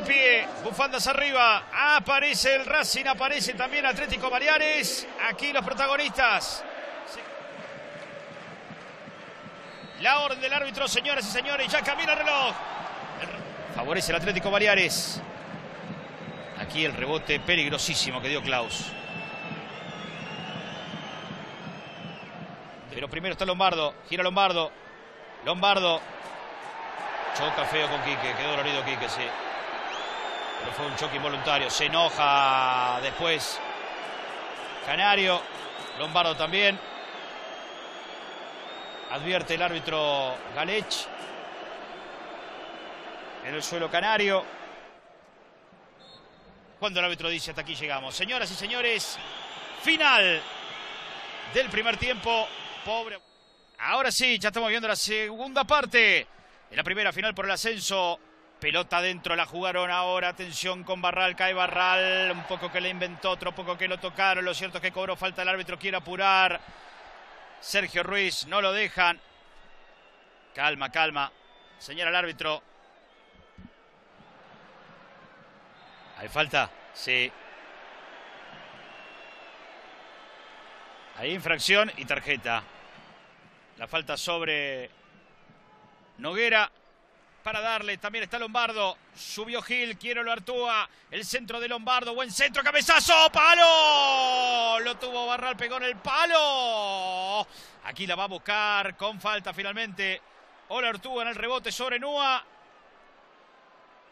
al pie, bufandas arriba, aparece el Racing, aparece también Atlético Baleares. Aquí los protagonistas. La orden del árbitro, señoras y señores, ya camina el reloj. Favorece el Atlético Baleares. Aquí el rebote peligrosísimo que dio Klaus. Pero primero está Lombardo, gira Lombardo. Lombardo. Choca feo con Quique, quedó dolorido Quique, sí. Pero fue un choque involuntario, se enoja después Canario. Lombardo también. Advierte el árbitro Galech. En el suelo Canario. Cuando el árbitro dice hasta aquí llegamos. Señoras y señores, final del primer tiempo. Pobre. Ahora sí, ya estamos viendo la segunda parte de la primera final por el ascenso. Pelota adentro, la jugaron ahora. Atención con Barral, cae Barral. Un poco que le inventó, otro poco que lo tocaron. Lo cierto es que cobró falta el árbitro, quiere apurar. Sergio Ruiz, no lo dejan. Calma, calma. Señala el árbitro. ¿Hay falta? Sí. Hay infracción y tarjeta. La falta sobre Noguera. Para darle, también está Lombardo. Subió Gil, quiere lo Artúa. El centro de Lombardo, buen centro, cabezazo, ¡palo! Lo tuvo Barral, pegó en el palo. Aquí la va a buscar con falta finalmente. Ola Artúa en el rebote sobre Nua.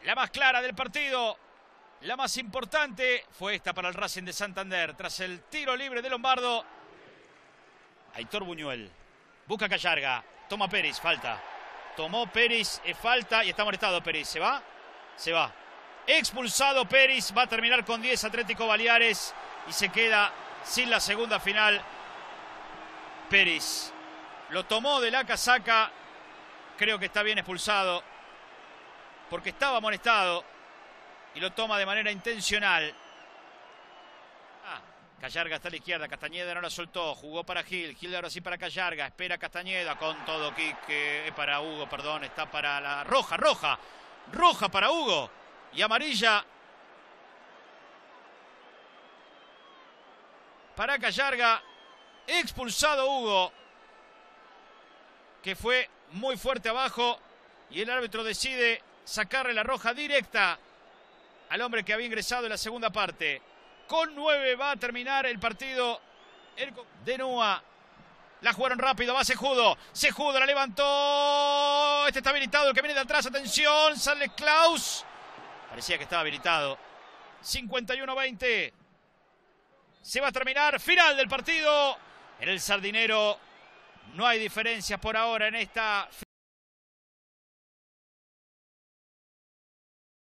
La más clara del partido. La más importante fue esta para el Racing de Santander. Tras el tiro libre de Lombardo. Aitor Buñuel. Busca Callarga. Toma Pérez, falta. Tomó Pérez, falta y está molestado Pérez. ¿Se va? Se va. Expulsado Pérez. Va a terminar con 10 Atlético Baleares. Y se queda sin la segunda final. Pérez. Lo tomó de la casaca. Creo que está bien expulsado. Porque estaba molestado. Y lo toma de manera intencional. Callarga está a la izquierda. Castañeda no la soltó. Jugó para Gil. Gil ahora sí para Callarga. Espera Castañeda con todo. Quique. Para Hugo, perdón. Está para la roja. Roja. Roja para Hugo. Y amarilla para Callarga. Expulsado Hugo. Que fue muy fuerte abajo. Y el árbitro decide sacarle la roja directa al hombre que había ingresado en la segunda parte. Con 9 va a terminar el partido de Nua. La jugaron rápido, va Cejudo. Cejudo la levantó. Este está habilitado, el que viene de atrás. Atención, sale Klaus. Parecía que estaba habilitado. 51-20. Se va a terminar. Final del partido. En el Sardinero no hay diferencias por ahora en esta